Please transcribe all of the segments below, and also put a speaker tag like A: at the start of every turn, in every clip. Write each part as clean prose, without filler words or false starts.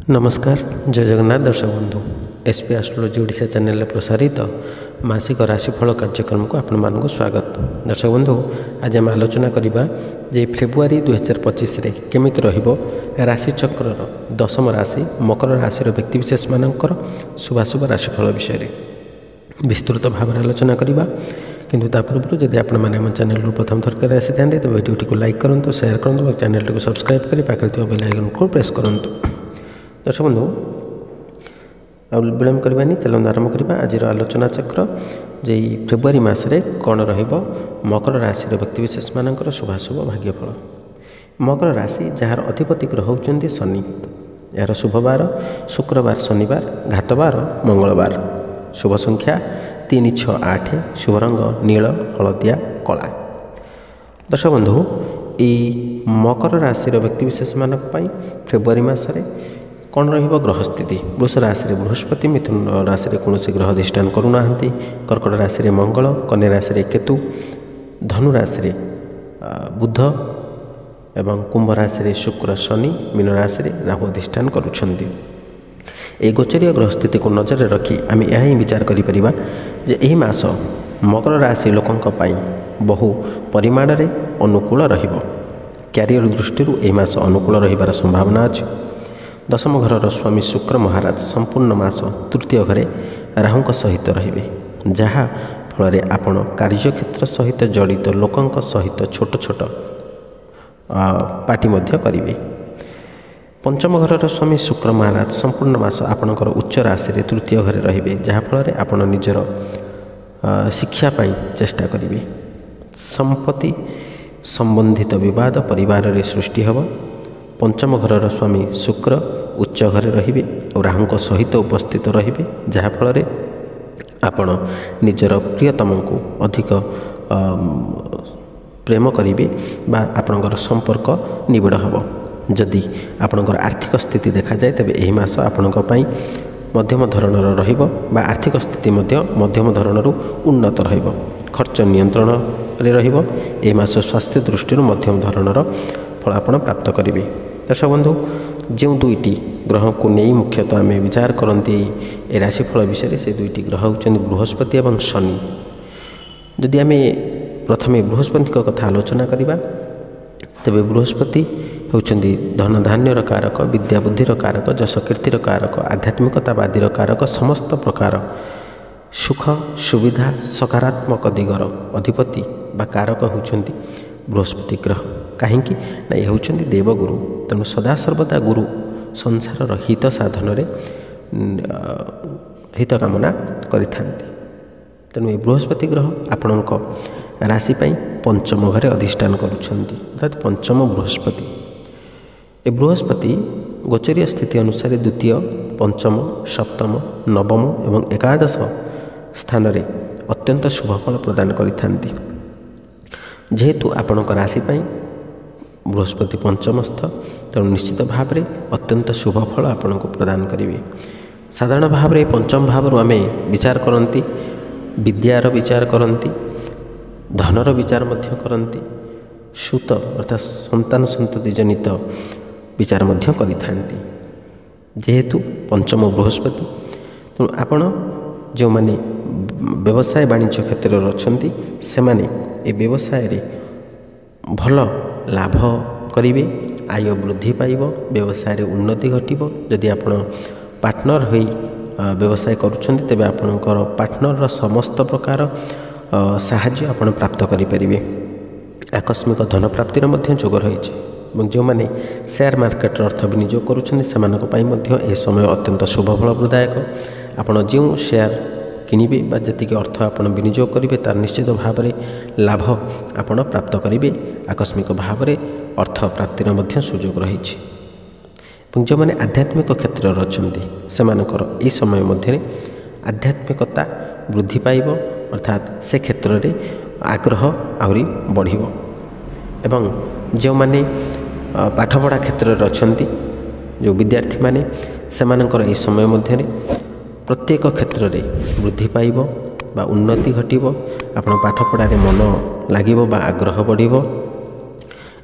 A: नमस्कार जय जगन्नाथ दर्शक बंधु एसपी एस्ट्रोलॉजी ओडिशा चैनल प्रसारित मासिक राशिफल कार्यक्रम को आपण मानक स्वागत। दर्शक बंधु आज आम आलोचना करवा जे फेब्रुआरी 2025 रे केमिति रहिबो राशिचक्र दशम राशि मकर राशि व्यक्तिविशेष मानकर शुभाशुभ राशिफल विषय विस्तृत भाव आलोचना करवा। किंतु ता पूर्व जदि आपण मैंने आम चैनल प्रथम थरक आसी था तो वीडियो को लाइक करूँ, शेयर करूँ और चैनल को सब्सक्राइब कर पाखे बेल आइकन को प्रेस करूँ। दर्शक बंधु विलम्ब करवानी चलते आरंभ करवा आज आलोचना चक्र जे फेब्रुआरी मसरे कौन रहिबो मकर राशि व्यक्तिविशेष मानकर शुभाशुभ भाग्यफल। मकर राशि जार अधिपति ग्रह होउचंदी शनि, यार शुभवार शुक्रवार शनिवार घातवार मंगलवार, शुभ संख्या 3, 6, 8, शुभ रंग नील हलदिया कला। दर्शक बंधु ये मकर राशि व्यक्तिविशेष मानक पई फेब्रुआरी मसरे कौन रहिबो ग्रह स्थिति। वृष राशि रे बृहस्पति, मिथुन राशि रे कौन ग्रह अधिष्ठान करूना, कर्कट राशि रे मंगल, कन्या राशि रे केतु, धनु राशि रे बुध एवं कुंभ राशि रे शुक्र शनि, मीन राशि रे राहु अधिष्ठान करुछंती। ए गोचरीय ग्रह स्थिति को नजर रखी आम यह विचार करिपरिबा जे एही मास मकर राशि लोकंक पई बहु परिमाण रे अनुकूल रहिबो। क्यारियर दृष्टि एही मास अनुकूल रहिबार संभावना अछि। दशम घर स्वामी शुक्र महाराज संपूर्ण मास तृतीय घरे राहुंक सहित रहिबे, जहा फल आपण कार्यक्षेत्र सहित जड़ित लोकंक सहित छोट छोट पार्टी मध्य करिवे। पंचम घर स्वामी शुक्र महाराज संपूर्ण मास आपणकर उच्च राशि रे तृतीय घरे रहिबे, जहा फल आपण निजर शिक्षा पाई चेष्टा करिवे। संपत्ति संबंधित विवाद परिवार रे सृष्टि हब। पंचम घर स्वामी शुक्र उच्च घरे रहिबे और राहुंक सहित उपस्थित रहिबे, जहा फल आपण निजर प्रियतम को अधिक प्रेम करिवे बा आपणकर संपर्क निबिड़ हब। जदि आपणकर आर्थिक स्थिति देखा जाए तेबे एही मास आपणक पई मध्यम धरणर रहिबो बा आर्थिक स्थिति मध्यम धरणर उन्नत रहिबो। खर्च नियंत्रण रे रहिबो। एही मास स्वास्थ्य दृष्टि मध्यम धरणर फल आपण प्राप्त करिवे। दर्शक बंधु जो दुईटी ग्रह को नहीं मुख्यतः आम विचार करती ए राशिफल विषय से दुईटी ग्रह होउछन्ति बृहस्पति और शनि। जदि आम प्रथमे बृहस्पति कथा आलोचना करवा तेबे बृहस्पति होउछन्ति धन धान्यर कारक, विद्या बुद्धिर कारक, जश कीर्तिर कारक, आध्यात्मिकतावादीर कारक, समस्त प्रकार सुख सुविधा सकारात्मक दिगर अधिपति बा कारक होउछन्ति बृहस्पति ग्रह। कहीं ना ये होउछन्ति देवगुरु, तेणु सदा सर्वदा गुरु संसार हित साधन हित कामना करिथांती। तेणु ये बृहस्पति ग्रह आपणक राशि पाई पंचम घरे अधिष्ठान करुछन्ति, अर्थात पंचम बृहस्पति। ए बृहस्पति गोचरीय स्थिति अनुसार द्वितीय, पंचम, सप्तम, नवम एवं एकादश स्थान रे अत्यंत शुभफल प्रदान करिथांती। जेहेतु आपणक राशि पाई बृहस्पति पंचमस्थ, तेणु निश्चित भाव में अत्यंत शुभ फल आपण को प्रदान करेंगे। साधारण भाव में पंचम भाव आम विचार करती, विद्यार विचार करती, धनर विचार मध्य करती, सुत अर्थात संतान संतति जनित विचार मध्य करिथांती। जेहेतु पंचम बृहस्पति, तेणु आपण जो माने व्यवसाय वाणिज्य क्षेत्र में अच्छी से माने ए व्यवसाय रे भल लाभ करिवे, आय वृद्धि पाइब, व्यवसाय रे उन्नति घटिब। जदि आपण पार्टनर होई व्यवसाय करुछन्ति तेबे आपणकर पार्टनर समस्त प्रकार साहाय्य आपण प्राप्त करि परिबे। आकस्मिक धन प्राप्तिर मध्य जोग रहिछि एवं जो माने शेयर मार्केट अर्थ विनियोग करुछन्ति सेमानक पई मध्य ए समय अत्यंत शुभ फल प्रदायक। आपण जो शेयर किनिबे बा जतिक अर्थ आपण विनियोग करिवे तार निश्चित भाव में लाभ आपण प्राप्त करिवे। आकस्मिक भाव में अर्थ प्राप्तिर मध्य सुजोग रहिछि। जो माने आध्यात्मिक क्षेत्र में अच्छन्ति सेमानकर ए समय मध्य आध्यात्मिकता वृद्धि पाइब, अर्थात से क्षेत्र में आग्रह आहरी बढ़िब। एवं जो माने पाठपढ़ा क्षेत्र में अच्छन्ति जो विद्यार्थी माने सेमानकर ए समय मध्य प्रत्येक क्षेत्र में वृद्धि पाइब बा उन्नति घटिब। आपण पाठपढ़ा मन लागिब बा आग्रह बढ़िब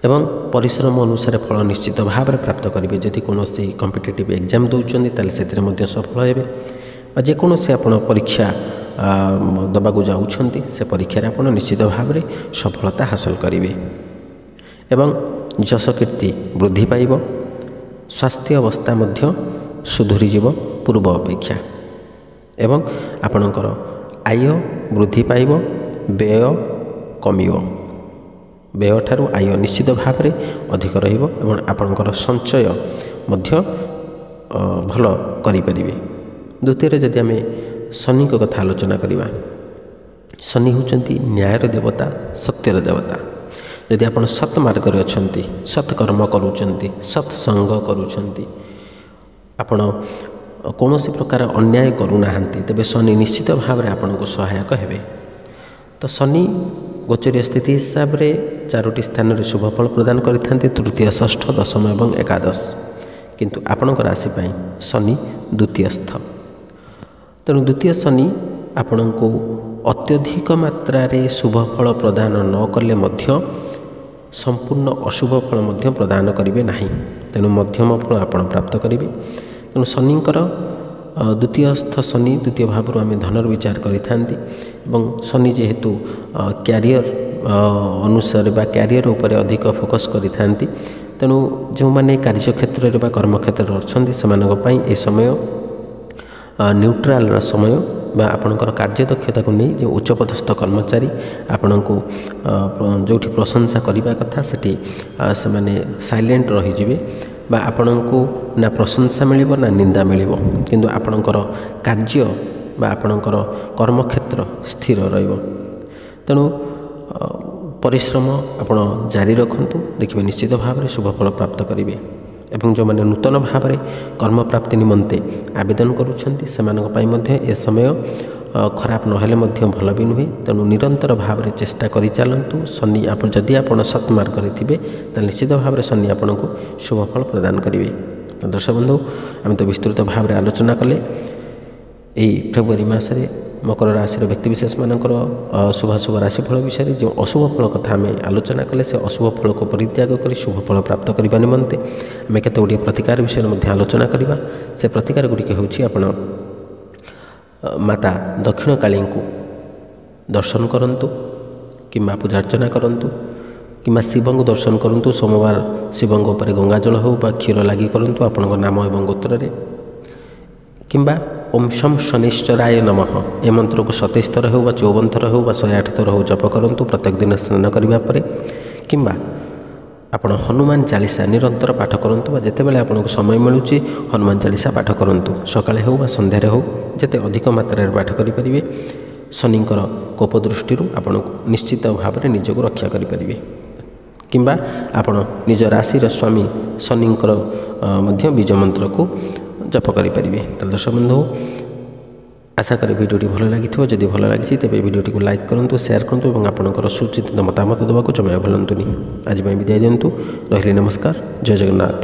A: ଏବଂ ପରିଶ୍ରମ ଅନୁସାରେ ଫଳ ନିଶ୍ଚିତ ଭାବରେ ପ୍ରାପ୍ତ କରିବେ। ଯଦି କୌଣସି କମ୍ପିଟେଟିଭ୍ ଏକ୍ଜାମ୍ ଦେଉଛନ୍ତି ତାହେଲେ ସେଥିରେ ମଧ୍ୟ ସଫଳ ହେବେ, ବା ଯେକୌଣସି ଆପଣ ପରୀକ୍ଷା ଦେବାକୁ ଯାଉଛନ୍ତି ସେ ପରୀକ୍ଷାରେ ଆପଣ ନିଶ୍ଚିତ ଭାବରେ ସଫଳତା ହାସଲ କରିବେ ଏବଂ ଯଶ କୀର୍ତ୍ତି ବୃଦ୍ଧି ପାଇବ। ସ୍ୱାସ୍ଥ୍ୟ ଅବସ୍ଥା ମଧ୍ୟ ସୁଧୁରିଯିବ ପୂର୍ବ ଅପେକ୍ଷା ଏବଂ ଆପଣଙ୍କର ଆୟ ବୃଦ୍ଧି ପାଇବ, ବ୍ୟୟ କମିବ। ବ୍ୟୟଠାରୁ ଆୟ ନିଶ୍ଚିତ ଭାବରେ ଅଧିକ ରହିବ ଏବଂ ଆପଣଙ୍କର ସଞ୍ଚୟ ମଧ୍ୟ ଭଲ କରିପାରିବେ। ଦ୍ୱିତୀୟରେ ଯଦି ଆମେ ଶନିଙ୍କ କଥା ଆଲୋଚନା କରିବା, ଶନି ହେଉଛନ୍ତି ନ୍ୟାୟର ଦେବତା, ସତ୍ୟର ଦେବତା। ଯଦି ଆପଣ ସତ୍ ମାର୍ଗରେ ଅଛନ୍ତି, ସତ୍ କର୍ମ କରୁଛନ୍ତି, ସତ୍ସଙ୍ଗ କରୁଛନ୍ତି, ଆପଣ କୌଣସି ପ୍ରକାର ଅନ୍ୟାୟ କରୁନାହାନ୍ତି, ତେବେ ଶନି ନିଶ୍ଚିତ ଭାବରେ ଆପଣଙ୍କୁ ସହାୟକ ହେବେ। ତ ଶନି ଗୋଚରୀୟ ସ୍ଥିତି ହିସାବରେ 4ଟି ସ୍ଥାନରେ ଶୁଭଫଳ ପ୍ରଦାନ କରିଥାନ୍ତି, ତୃତୀୟ, ଷଷ୍ଠ, ଦଶମ ଏବଂ ଏକାଦଶ। କିନ୍ତୁ ଆପଣଙ୍କ ରାଶି ପାଇଁ ଶନି ଦ୍ୱିତୀୟସ୍ଥ। ତେଣୁ ଦ୍ୱିତୀୟ ଶନି ଆପଣଙ୍କୁ ଅତ୍ୟଧିକ ମାତ୍ରାରେ ଶୁଭଫଳ ପ୍ରଦାନ ନ କଲେ ମଧ୍ୟ ସମ୍ପୂର୍ଣ୍ଣ ଅଶୁଭ ଫଳ ମଧ୍ୟ ପ୍ରଦାନ କରିବେ ନାହିଁ। ତେଣୁ ମଧ୍ୟମ ଫଳ ଆପଣ ପ୍ରାପ୍ତ କରିବେ। ତେଣୁ ଶନିଙ୍କର ଦ୍ୱିତୀୟସ୍ଥ ଶନି, ଦ୍ୱିତୀୟ ଭାବରୁ ଆମେ ଧନର ବିଚାର କରିଥାନ୍ତି ଏବଂ ଶନି ଯେହେତୁ କ୍ୟାରିୟର ଅନୁସାରେ ବା କ୍ୟାରିୟର ଉପରେ ଅଧିକ ଫୋକସ୍ କରିଥାନ୍ତି, ତେଣୁ ଯେଉଁମାନେ କାର୍ଯ୍ୟକ୍ଷେତ୍ରରେ ବା କର୍ମକ୍ଷେତ୍ରରେ ଅଛନ୍ତି ସେମାନଙ୍କ ପାଇଁ ଏ ସମୟ ନ୍ୟୁଟ୍ରାଲର ସମୟ, ବା ଆପଣଙ୍କର କାର୍ଯ୍ୟଦକ୍ଷତାକୁ ନେଇ ଯେଉଁ ଉଚ୍ଚପଦସ୍ଥ କର୍ମଚାରୀ ଆପଣଙ୍କୁ ଯେଉଁଠି ପ୍ରଶଂସା କରିବା କଥା ସେଠି ସେମାନେ ସାଇଲେଣ୍ଟ ରହିଯିବେ, ବା ଆପଣଙ୍କୁ ନା ପ୍ରଶଂସା ମିଳିବ ନା ନିନ୍ଦା ମିଳିବ, କିନ୍ତୁ ଆପଣଙ୍କର କାର୍ଯ୍ୟ ବା ଆପଣଙ୍କର କର୍ମକ୍ଷେତ୍ର ସ୍ଥିର ରହିବ। ତେଣୁ ପରିଶ୍ରମ ଆପଣ ଜାରି ରଖନ୍ତୁ, ଦେଖିବେ ନିଶ୍ଚିତ ଭାବରେ ଶୁଭଫଳ ପ୍ରାପ୍ତ କରିବେ। ଏବଂ ଯେଉଁମାନେ ନୂତନ ଭାବରେ କର୍ମପ୍ରାପ୍ତି ନିମନ୍ତେ ଆବେଦନ କରୁଛନ୍ତି ସେମାନଙ୍କ ପାଇଁ ମଧ୍ୟ ଏ ସମୟ ଖରାପ ନହେଲେ ମଧ୍ୟ ଭଲ ବି ନୁହେଁ। ତେଣୁ ନିରନ୍ତର ଭାବରେ ଚେଷ୍ଟା କରିଚାଲନ୍ତୁ। ଶନି ଯଦି ଆପଣ ସତ୍ ମାର୍ଗରେ ଥିବେ ତାହେଲେ ନିଶ୍ଚିତ ଭାବରେ ଶନି ଆପଣଙ୍କୁ ଶୁଭଫଳ ପ୍ରଦାନ କରିବେ। ଦର୍ଶକ ବନ୍ଧୁ, ଆମେ ତ ବିସ୍ତୃତ ଭାବରେ ଆଲୋଚନା କଲେ ଏହି ଫେବୃଆରୀ ମାସରେ ମକର ରାଶିର ବ୍ୟକ୍ତିବିଶେଷମାନଙ୍କର ଶୁଭାଶୁଭ ରାଶିଫଳ ବିଷୟରେ। ଯେଉଁ ଅଶୁଭ ଫଳ କଥା ଆମେ ଆଲୋଚନା କଲେ ସେ ଅଶୁଭ ଫଳକୁ ପରିତ୍ୟାଗ କରି ଶୁଭ ଫଳ ପ୍ରାପ୍ତ କରିବା ନିମନ୍ତେ ଆମେ କେତେ ଗୁଡ଼ିଏ ପ୍ରତିକାର ବିଷୟରେ ମଧ୍ୟ ଆଲୋଚନା କରିବା। ସେ ପ୍ରତିକାର ଗୁଡ଼ିକ ହେଉଛି ଆପଣ ମାତା ଦକ୍ଷିଣକାଳୀଙ୍କୁ ଦର୍ଶନ କରନ୍ତୁ କିମ୍ବା ପୂଜାର୍ଚ୍ଚନା କରନ୍ତୁ, କିମ୍ବା ଶିବଙ୍କୁ ଦର୍ଶନ କରନ୍ତୁ। ସୋମବାର ଶିବଙ୍କ ଉପରେ ଗଙ୍ଗାଜଳ ହେଉ ବା କ୍ଷୀର ଲାଗି କରନ୍ତୁ ଆପଣଙ୍କ ନାମ ଏବଂ ଗୋତ୍ରରେ, କିମ୍ବା ଓମ୍ ଶଂ ଶନିଶ୍ଚରାୟ ନମଃ ଏ ମନ୍ତ୍ରକୁ 27 ଥର ହେଉ ବା 54 ଥର ହେଉ ବା 108 ଥର ହେଉ ଜପ କରନ୍ତୁ ପ୍ରତ୍ୟେକ ଦିନ ସ୍ନାନ କରିବା ପରେ, କିମ୍ବା ଆପଣ ହନୁମାନ ଚାଳିଶା ନିରନ୍ତର ପାଠ କରନ୍ତୁ, ବା ଯେତେବେଳେ ଆପଣଙ୍କୁ ସମୟ ମିଳୁଛି ହନୁମାନ ଚାଳିଶା ପାଠ କରନ୍ତୁ। ସକାଳେ ହେଉ ବା ସନ୍ଧ୍ୟାରେ ହେଉ ଯେତେ ଅଧିକ ମାତ୍ରାରେ ପାଠ କରିପାରିବେ ଶନିଙ୍କର କୋପ ଦୃଷ୍ଟିରୁ ଆପଣଙ୍କୁ ନିଶ୍ଚିତ ଭାବରେ ନିଜକୁ ରକ୍ଷା କରିପାରିବେ। କିମ୍ବା ଆପଣ ନିଜ ରାଶିର ସ୍ୱାମୀ ଶନିଙ୍କର ମଧ୍ୟ ବୀଜ ମନ୍ତ୍ରକୁ ଜପ କରିପାରିବେ। ତାହେଲେ ଦର୍ଶକ ବନ୍ଧୁ, ଆଶା କରେ ଭିଡ଼ିଓଟି ଭଲ ଲାଗିଥିବ। ଯଦି ଭଲ ଲାଗିଛି ତେବେ ଭିଡ଼ିଓଟିକୁ ଲାଇକ୍ କରନ୍ତୁ, ସେୟାର କରନ୍ତୁ ଏବଂ ଆପଣଙ୍କର ସୁଚିନ୍ତିତ ମତାମତ ଦେବାକୁ ଜମା ଭୁଲନ୍ତୁନି। ଆଜି ପାଇଁ ବିଦାୟ ଦିଅନ୍ତୁ। ରହିଲି, ନମସ୍କାର, ଜୟ ଜଗନ୍ନାଥ।